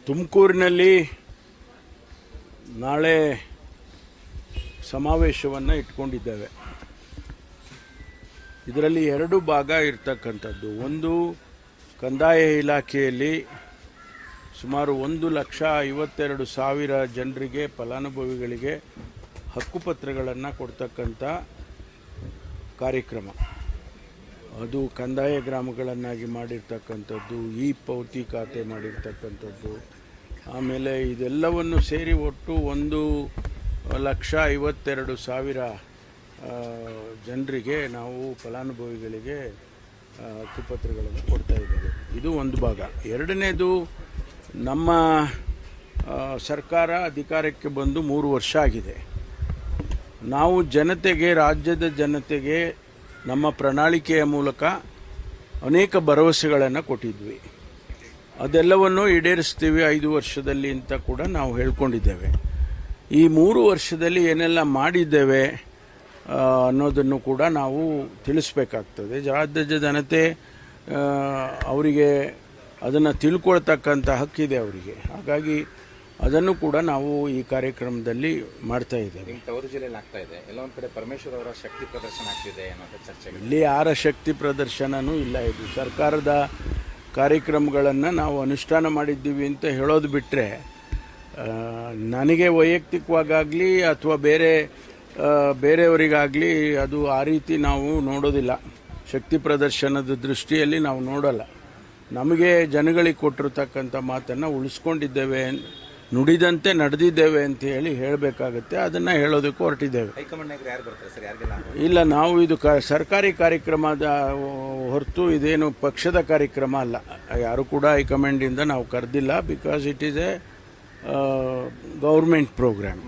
ತುಮಕೂರಿನಲ್ಲಿ ನಾಳೆ ಸಮಾವೇಶವನ್ನು ಇಟ್ಕೊಂಡಿದ್ದೇವೆ. ಇದರಲ್ಲಿ ಎರಡು ಭಾಗ ಇರ್ತಕ್ಕಂಥದ್ದು. ಒಂದು, ಕಂದಾಯ ಇಲಾಖೆಯಲ್ಲಿ ಸುಮಾರು 1,52,000 ಜನರಿಗೆ, ಫಲಾನುಭವಿಗಳಿಗೆ ಹಕ್ಕುಪತ್ರಗಳನ್ನು ಕೊಡ್ತಕ್ಕಂಥ ಕಾರ್ಯಕ್ರಮ. ಅದು ಕಂದಾಯ ಗ್ರಾಮಗಳನ್ನಾಗಿ ಮಾಡಿರ್ತಕ್ಕಂಥದ್ದು, ಈ ಪೌತಿ ಖಾತೆ ಮಾಡಿರ್ತಕ್ಕಂಥದ್ದು, ಆಮೇಲೆ ಇದೆಲ್ಲವನ್ನು ಸೇರಿ ಒಟ್ಟು 1,52,000 ಜನರಿಗೆ ನಾವು ಫಲಾನುಭವಿಗಳಿಗೆ ಹಕ್ಕುಪತ್ರಗಳನ್ನು ಕೊಡ್ತಾ ಇದ್ದೇವೆ. ಇದು ಒಂದು ಭಾಗ. ಎರಡನೇದು, ನಮ್ಮ ಸರ್ಕಾರ ಅಧಿಕಾರಕ್ಕೆ ಬಂದು 3 ವರ್ಷ ಆಗಿದೆ. ನಾವು ಜನತೆಗೆ, ರಾಜ್ಯದ ಜನತೆಗೆ ನಮ್ಮ ಪ್ರಣಾಳಿಕೆಯ ಮೂಲಕ ಅನೇಕ ಭರವಸೆಗಳನ್ನು ಕೊಟ್ಟಿದ್ವಿ. ಅದೆಲ್ಲವನ್ನು ಈಡೇರಿಸ್ತೀವಿ 5 ವರ್ಷದಲ್ಲಿ ಅಂತ ಕೂಡ ನಾವು ಹೇಳ್ಕೊಂಡಿದ್ದೇವೆ. ಈ 3 ವರ್ಷದಲ್ಲಿ ಏನೆಲ್ಲ ಮಾಡಿದ್ದೇವೆ ಅನ್ನೋದನ್ನು ಕೂಡ ನಾವು ತಿಳಿಸ್ಬೇಕಾಗ್ತದೆ. ರಾಜ್ಯದ ಜನತೆ ಅವರಿಗೆ ಅದನ್ನು ತಿಳ್ಕೊಳ್ತಕ್ಕಂಥ ಹಕ್ಕಿದೆ ಅವರಿಗೆ. ಹಾಗಾಗಿ ಅದನ್ನು ಕೂಡ ನಾವು ಈ ಕಾರ್ಯಕ್ರಮದಲ್ಲಿ ಮಾಡ್ತಾ ಇದ್ದೇವೆ. ತವರು ಜಿಲ್ಲೆಯಲ್ಲಿ ಆಗ್ತಾ ಇದೆ, ಎಲ್ಲ ಒಂದು ಕಡೆ ಪರಮೇಶ್ವರ್ ಅವರ ಶಕ್ತಿ ಪ್ರದರ್ಶನ ಆಗ್ತಿದೆ ಅನ್ನೋದು ಚರ್ಚೆ. ಇಲ್ಲಿ ಯಾರ ಶಕ್ತಿ ಪ್ರದರ್ಶನವೂ ಇಲ್ಲ. ಇದು ಸರ್ಕಾರದ ಕಾರ್ಯಕ್ರಮಗಳನ್ನು ನಾವು ಅನುಷ್ಠಾನ ಮಾಡಿದ್ದೀವಿ ಅಂತ ಹೇಳೋದು ಬಿಟ್ಟರೆ, ನನಗೆ ವೈಯಕ್ತಿಕವಾಗಲಿ ಅಥವಾ ಬೇರೆಯವರಿಗಾಗಲಿ ಅದು ಆ ರೀತಿ ನಾವು ನೋಡೋದಿಲ್ಲ. ಶಕ್ತಿ ಪ್ರದರ್ಶನದ ದೃಷ್ಟಿಯಲ್ಲಿ ನಾವು ನೋಡಲ್ಲ. ನಮಗೆ ಜನಗಳಿಗೆ ಕೊಟ್ಟಿರ್ತಕ್ಕಂಥ ಮಾತನ್ನು ಉಳಿಸ್ಕೊಂಡಿದ್ದೇವೆ, ನುಡಿದಂತೆ ನಡೆದಿದ್ದೇವೆ ಅಂತ ಹೇಳಬೇಕಾಗುತ್ತೆ. ಅದನ್ನು ಹೇಳೋದಕ್ಕೂ ಹೊರಟಿದ್ದೇವೆ. ಇಲ್ಲ, ನಾವು ಇದು ಸರ್ಕಾರಿ ಕಾರ್ಯಕ್ರಮದ ಹೊರತು ಇದೇನು ಪಕ್ಷದ ಕಾರ್ಯಕ್ರಮ ಅಲ್ಲ. ಯಾರು ಕೂಡ ಹೈಕಮಾಂಡಿಂದ ನಾವು ಕರೆದಿಲ್ಲ. Because it is a government program.